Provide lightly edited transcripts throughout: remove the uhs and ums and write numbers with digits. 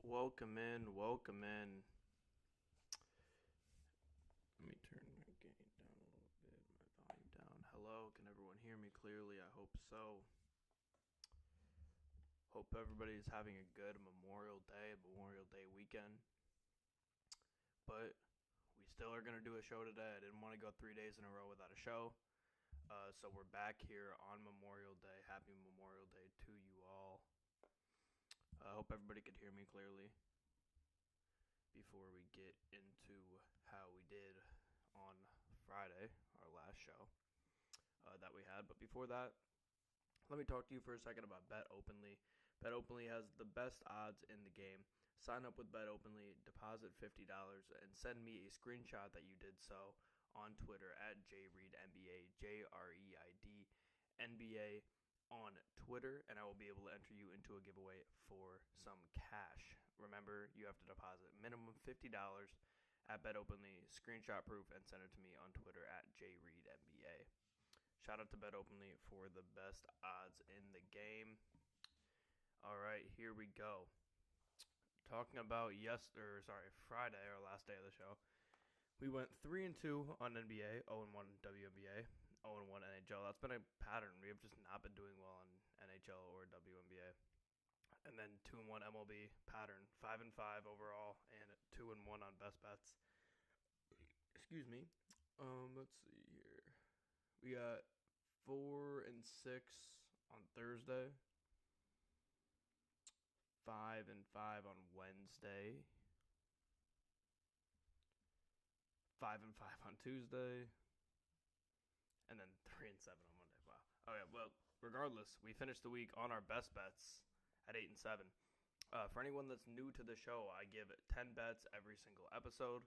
Welcome in, welcome in. Let me turn my gain down a little bit, my volume down. Hello, can everyone hear me clearly? I hope so. Hope everybody is having a good Memorial Day weekend. But we still are going to do a show today. I didn't want to go 3 days in a row without a show. So we're back here on Memorial Day. Happy Memorial Day to you all. I hope everybody could hear me clearly before we get into how we did on Friday, our last show that we had. But before that, let me talk to you for a second about Bet Openly. Bet Openly has the best odds in the game. Sign up with Bet Openly, deposit $50, and send me a screenshot that you did so on Twitter at JReedNBA, JREIDNBA on Twitter, and I will be able to enter you into a giveaway for some cash. Remember, you have to deposit minimum $50 at Bet Openly, screenshot proof, and send it to me on Twitter at JReedNBA. Shout out to Bet Openly for the best odds in the game. All right, here we go. Talking about Friday, our last day of the show. We went 3-2 on NBA, 0-1 WNBA, 0-1 NHL. That's been a pattern. We have just not been doing well on NHL or WNBA. And then 2-1 MLB pattern, 5-5 overall, and 2-1 on best bets. Excuse me. Let's see here. We got 4-6 on Thursday, 5-5 on Wednesday, 5-5 on Tuesday, and then 3-7 on Monday. Wow. Okay, well, regardless, we finished the week on our best bets at 8-7. For anyone that's new to the show, I give 10 bets every single episode,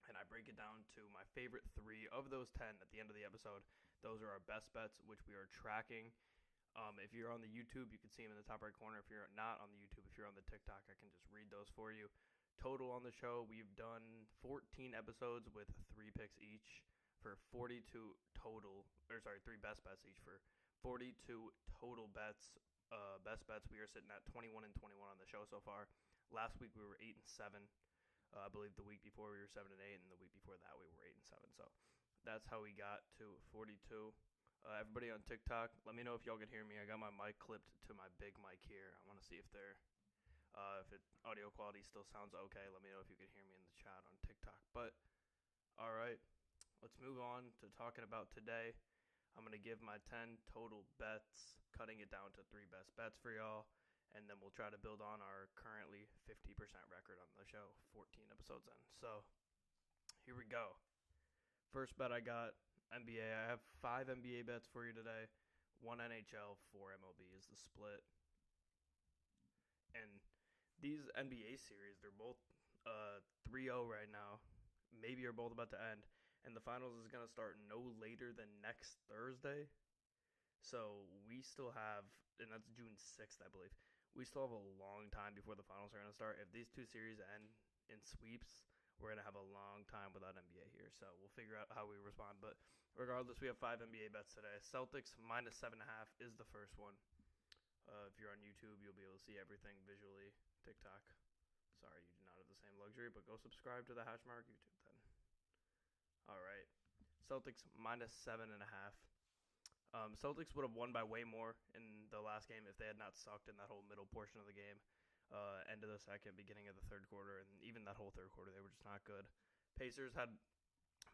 and I break it down to my favorite 3 of those 10 at the end of the episode. Those are our best bets, which we are tracking. If you're on the YouTube, you can see them in the top right corner. If you're not on the YouTube, if you're on the TikTok, I can just read those for you. Total on the show, we've done 14 episodes with 3 picks each for 42 total, 3 best bets each for 42 total bets. Best bets, we are sitting at 21-21 on the show so far. Last week we were 8-7. I believe the week before we were 7-8, and the week before that we were 8-7. So that's how we got to 42. Everybody on TikTok, let me know if y'all can hear me. I got my mic clipped to my big mic here. I want to see if audio quality still sounds okay. Let me know if you can hear me in the chat on TikTok. But all right, let's move on to talking about today. I'm going to give my 10 total bets, cutting it down to 3 best bets for y'all, and then we'll try to build on our currently 50% record on the show, 14 episodes in. So here we go. First bet I got NBA. I have 5 NBA bets for you today. 1 NHL, 4 MLB is the split. And these NBA series, they're both 3-0 right now. Maybe are both about to end. And the finals is going to start no later than next Thursday. So we still have, and that's June 6th, I believe. We still have a long time before the finals are going to start. If these 2 series end in sweeps, we're going to have a long time without NBA here. So we'll figure out how we respond. But regardless, we have 5 NBA bets today. Celtics minus 7.5 is the first one. If you're on YouTube, you'll be able to see everything visually. TikTok, sorry, you do not have the same luxury, but go subscribe to the Hashmark YouTube then. All right. Celtics minus 7.5. Celtics would have won by way more in the last game if they had not sucked in that whole middle portion of the game. End of the second, beginning of the third quarter, and even that whole third quarter, they were just not good. Pacers had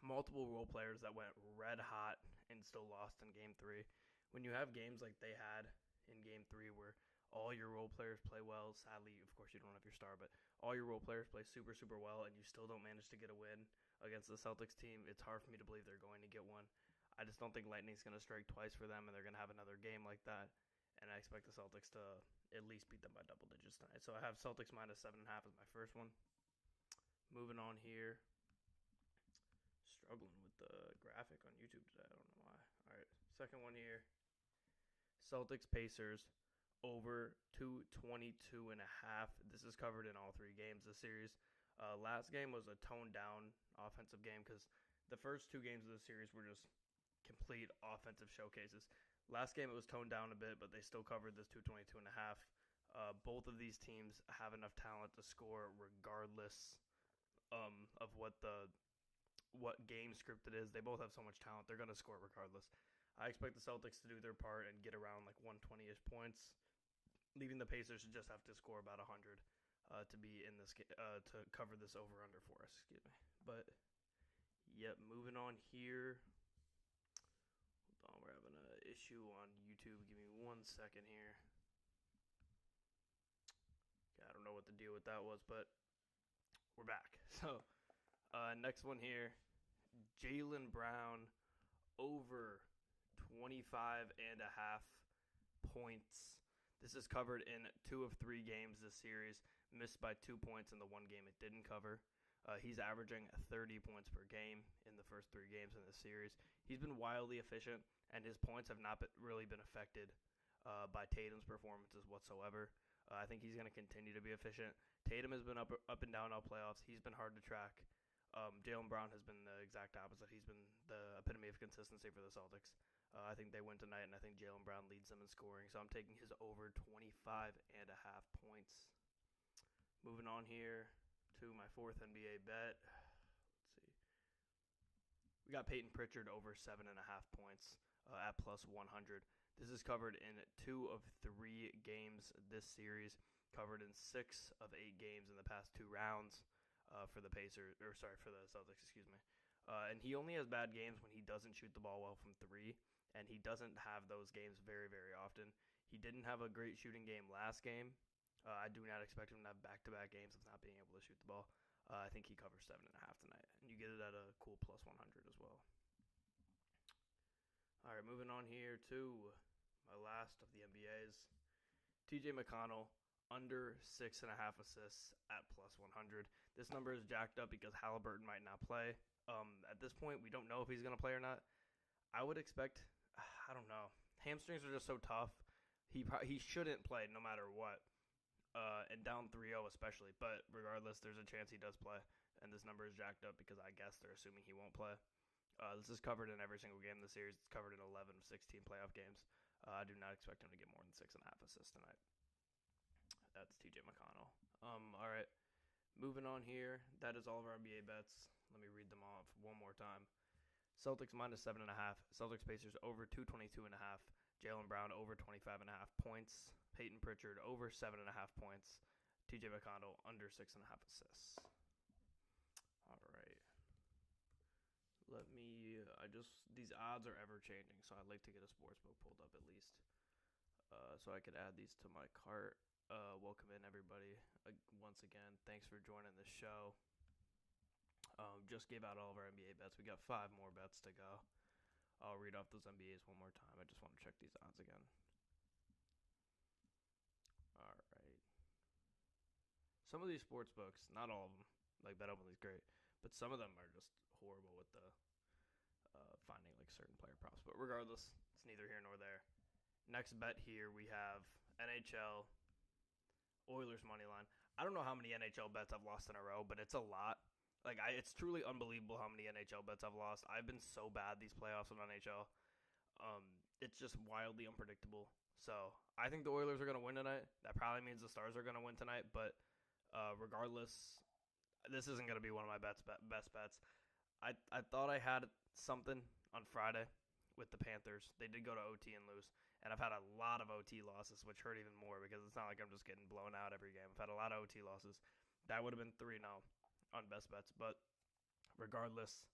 multiple role players that went red hot and still lost in Game 3. When you have games like they had in Game 3 where all your role players play well, sadly, of course, you don't have your star, but all your role players play super, super well, and you still don't manage to get a win against the Celtics team, it's hard for me to believe they're going to get one. I just don't think Lightning's going to strike twice for them, and they're going to have another game like that, and I expect the Celtics to at least beat them by double digits tonight. So I have Celtics minus 7.5 as my first one. Moving on here. Struggling with the graphic on YouTube today. I don't know why. All right, second one here. Celtics Pacers over 222.5. This is covered in all 3 games this series. Last game was a toned down offensive game because the first 2 games of the series were just complete offensive showcases. Last game it was toned down a bit, but they still covered this 222.5. Both of these teams have enough talent to score regardless of what game script it is. They both have so much talent; they're going to score regardless. I expect the Celtics to do their part and get around like 120-ish points, leaving the Pacers to just have to score about 100 to be in this to cover this over/under for us. Excuse me. But yep, moving on here. Hold on, we're having an issue on YouTube. Give me 1 second here. I don't know what the deal with that was, but we're back. So next one here, Jaylen Brown over 25.5 points. This is covered in 2 of 3 games this series, missed by 2 points in the one game it didn't cover. He's averaging 30 points per game in the first 3 games in this series. He's been wildly efficient, and his points have not really been affected by Tatum's performances whatsoever. I think he's going to continue to be efficient. Tatum has been up and down all playoffs. He's been hard to track. Jaylen Brown has been the exact opposite. He's been the epitome of consistency for the Celtics. I think they win tonight, and I think Jaylen Brown leads them in scoring. So I'm taking his over 25.5 points. Moving on here to my 4th NBA bet. Let's see. We got Peyton Pritchard over 7.5 points at plus 100. This is covered in 2 of 3 games this series, covered in 6 of 8 games in the past 2 rounds for the Celtics, excuse me. And he only has bad games when he doesn't shoot the ball well from 3, and he doesn't have those games very, very often. He didn't have a great shooting game last game. I do not expect him to have back-to-back games of not being able to shoot the ball. I think he covers 7.5 tonight, and you get it at a cool plus 100 as well. All right, moving on here to my last of the NBAs. TJ McConnell, under 6.5 assists at plus 100. This number is jacked up because Halliburton might not play. At this point, we don't know if he's going to play or not. I would expect, I don't know. Hamstrings are just so tough. He shouldn't play no matter what. And down 3-0 especially. But regardless, there's a chance he does play. And this number is jacked up because I guess they're assuming he won't play. This is covered in every single game in the series. It's covered in 11 of 16 playoff games. I do not expect him to get more than 6.5 assists tonight. That's TJ McConnell. All right. Moving on here. That is all of our NBA bets. Let me read them off one more time. Celtics minus 7.5. Celtics Pacers over 222.5. Jaylen Brown over 25.5 points. Peyton Pritchard over 7.5 points. TJ McConnell under 6.5 assists. All right. These odds are ever changing, so I'd like to get a sportsbook pulled up at least, so I could add these to my cart. Welcome in everybody. Once again, thanks for joining the show. Just gave out all of our NBA bets. We got 5 more bets to go. I'll read off those NBAs one more time. I just want to check these odds again. All right. Some of these sportsbooks, not all of them, like BetOpenly's great, but some of them are just horrible with the finding like certain player props. But regardless, it's neither here nor there. Next bet here we have NHL Oilers money line. I don't know how many NHL bets I've lost in a row, but it's a lot. It's truly unbelievable how many NHL bets I've lost. I've been so bad these playoffs in NHL. It's just wildly unpredictable. So I think the Oilers are going to win tonight. That probably means the Stars are going to win tonight. But regardless, this isn't going to be one of my best bets. I thought I had something on Friday with the Panthers. They did go to OT and lose. And I've had a lot of OT losses, which hurt even more because it's not like I'm just getting blown out every game. I've had a lot of OT losses. That would have been 3-0 on best bets. But regardless,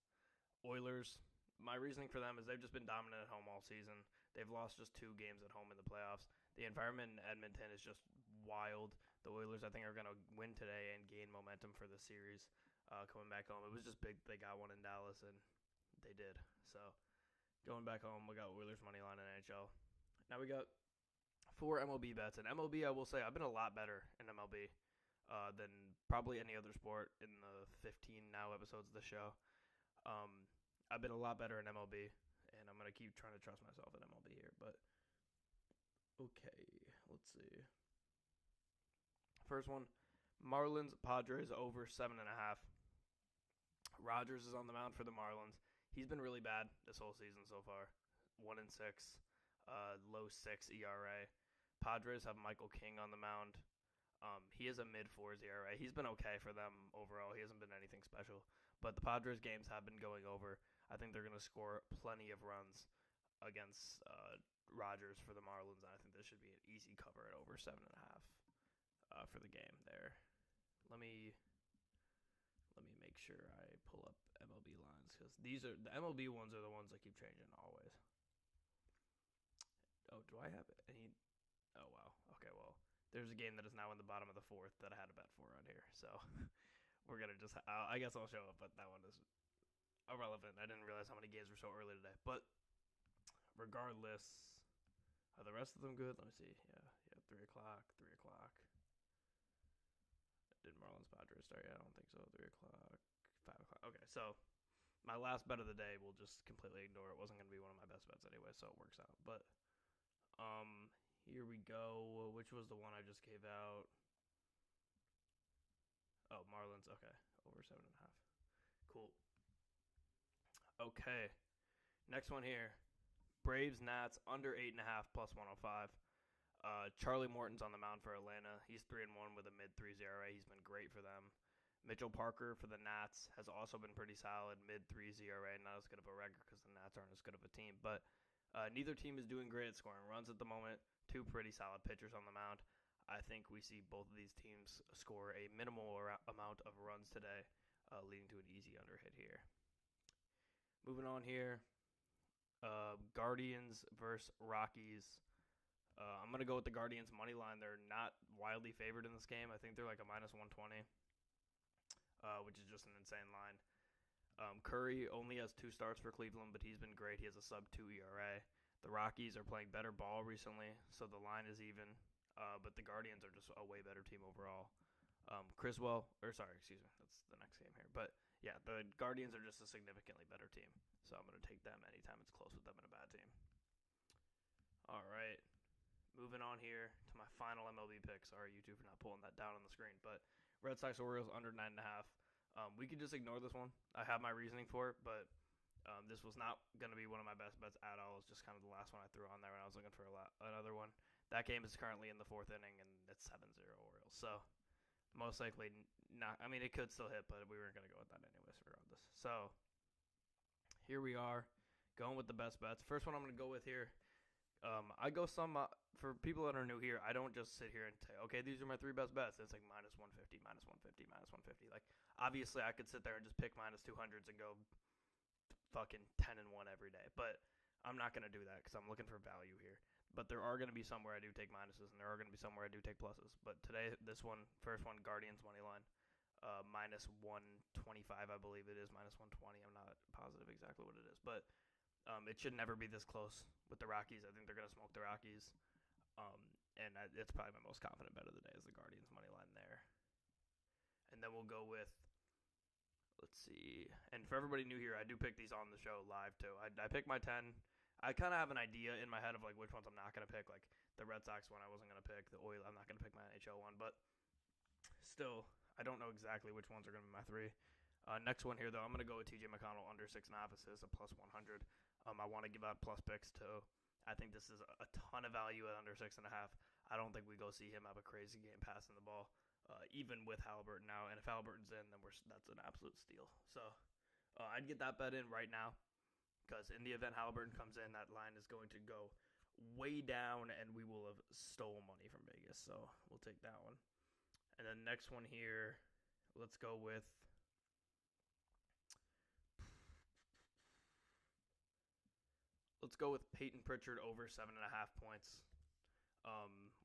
Oilers, my reasoning for them is they've just been dominant at home all season. They've lost just 2 games at home in the playoffs. The environment in Edmonton is just wild. The Oilers, I think, are going to win today and gain momentum for the series coming back home. It was just big. They got one in Dallas, and they did. So going back home, we got Oilers money line in NHL. Now we got 4 MLB bets. And MLB, I will say, I've been a lot better in MLB than probably any other sport in the 15 now episodes of the show. I've been a lot better in MLB, and I'm going to keep trying to trust myself in MLB here. But, okay, let's see. First one, Marlins, Padres over 7.5. Rogers is on the mound for the Marlins. He's been really bad this whole season so far. 1-6, low 6 ERA. Padres have Michael King on the mound. He is a mid-4s ERA. He's been okay for them overall. He hasn't been anything special. But the Padres games have been going over. I think they're going to score plenty of runs against Rogers for the Marlins. And I think this should be an easy cover at over 7.5 for the game there. Let me make sure I pull up MLB lines because these are the MLB ones are the ones that keep changing always. Oh, do I have any? Oh, wow. Okay, well, there's a game that is now in the bottom of the 4th that I had a bet for on here. So we're going to just, I guess I'll show it, but that one is irrelevant. I didn't realize how many games were so early today. But regardless, are the rest of them good? Let me see. Yeah, 3 o'clock. Did Marlins Padres start? Yeah, I don't think so. 3 o'clock, 5 o'clock. Okay, so my last bet of the day, we'll just completely ignore. It wasn't going to be one of my best bets anyway, so it works out. But here we go. Which was the one I just gave out? Oh, Marlins. Okay, over 7.5. Cool. Okay, next one here. Braves Nats under 8.5 plus 105. Charlie Morton's on the mound for Atlanta. He's 3-1 with a mid-3s ERA. He's been great for them. Mitchell Parker for the Nats has also been pretty solid, mid-3s ERA. Not as good of a record because the Nats aren't as good of a team. But neither team is doing great at scoring runs at the moment. Two pretty solid pitchers on the mound. I think we see both of these teams score a minimal amount of runs today, leading to an easy under hit here. Moving on here, Guardians versus Rockies. I'm going to go with the Guardians' money line. They're not wildly favored in this game. I think they're like a minus 120, which is just an insane line. Curry only has 2 starts for Cleveland, but he's been great. He has a sub-2 ERA. The Rockies are playing better ball recently, so the line is even. But the Guardians are just a way better team overall. That's the next game here. But yeah, the Guardians are just a significantly better team. So I'm going to take them anytime it's close with them in a bad team. All right. Moving on here to my final MLB pick. Sorry, YouTube, for not pulling that down on the screen. But Red Sox Orioles under 9.5. We could just ignore this one. I have my reasoning for it, but this was not going to be one of my best bets at all. It's just kind of the last one I threw on there when I was looking for another one. That game is currently in the 4th inning, and it's 7-0 Orioles. So most likely not. I mean, it could still hit, but we weren't going to go with that anyways regardless. So here we are going with the best bets. First one I'm going to go with here. I go for people that are new here, I don't just sit here and say, okay, these are my 3 best bets. It's like minus 150, minus 150, minus 150. Like, obviously, I could sit there and just pick minus 200s and go fucking 10-1 every day. But I'm not going to do that because I'm looking for value here. But there are going to be some where I do take minuses, and there are going to be some where I do take pluses. But today, first one, Guardians money line, minus 125, I believe it is, minus 120. I'm not positive exactly what it is. But it should never be this close with the Rockies. I think they're going to smoke the Rockies. And it's probably my most confident bet of the day is the Guardians money line there. And then we'll go with, let's see. And for everybody new here, I do pick these on the show live too. I pick my 10. I kind of have an idea in my head of like which ones I'm not going to pick. Like the Red Sox one I wasn't going to pick. The Oilers, I'm not going to pick my NHL one. But still, I don't know exactly which ones are going to be my 3. Next one here, though, I'm going to go with TJ McConnell under 6.5 assists, a plus 100. I want to give out plus picks, too. I think this is a ton of value at under 6.5. I don't think we go see him have a crazy game passing the ball, even with Halliburton now. And if Halliburton's in, then that's an absolute steal. So I'd get that bet in right now because in the event Halliburton comes in, that line is going to go way down, and we will have stolen money from Vegas. So we'll take that one. And then next one here, let's go with – let's go with Peyton Pritchard over 7.5 points.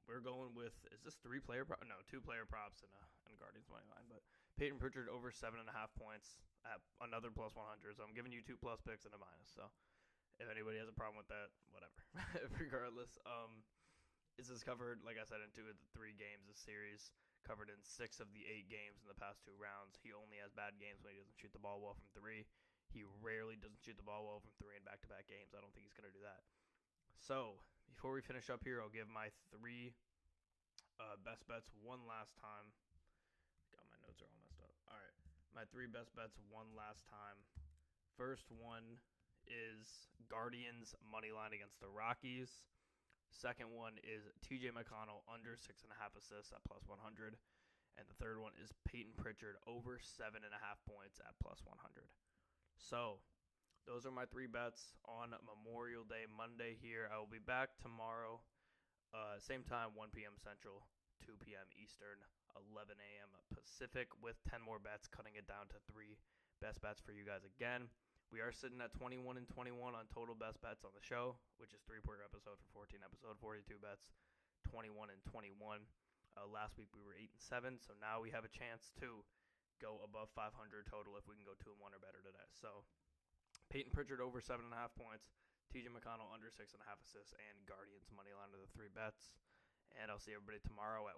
We're going with, is this 3-player prop? No, 2-player props and Guardians money line. But Peyton Pritchard over 7.5 points at another plus 100. So I'm giving you 2 plus picks and a minus. So if anybody has a problem with that, whatever. Regardless, this is covered, like I said, in 2 of the 3 games this series. Covered in 6 of the 8 games in the past 2 rounds. He only has bad games when he doesn't shoot the ball well from 3. He rarely doesn't shoot the ball well from 3 in back-to-back games. I don't think he's going to do that. So, before we finish up here, I'll give my 3 best bets one last time. God, my notes are all messed up. All right. My 3 best bets one last time First one is Guardians money line against the Rockies. Second one is TJ McConnell under 6.5 assists at plus 100. And the third one is Peyton Pritchard over 7.5 points at plus 100. So those are my 3 bets on Memorial Day Monday here. I will be back tomorrow, same time, 1 p.m. Central, 2 p.m. Eastern, 11 a.m. Pacific, with 10 more bets, cutting it down to 3 best bets for you guys again. We are sitting at 21 and 21 on total best bets on the show, which is 3 per episode for 14 episodes, 42 bets, 21 and 21. Last week we were 8 and 7, so now we have a chance to go above 500 total if we can go 2 and 1 or better today. So Peyton Pritchard over 7.5 points, TJ McConnell under 6.5 assists, and Guardians money line to the 3 bets. And I'll see everybody tomorrow at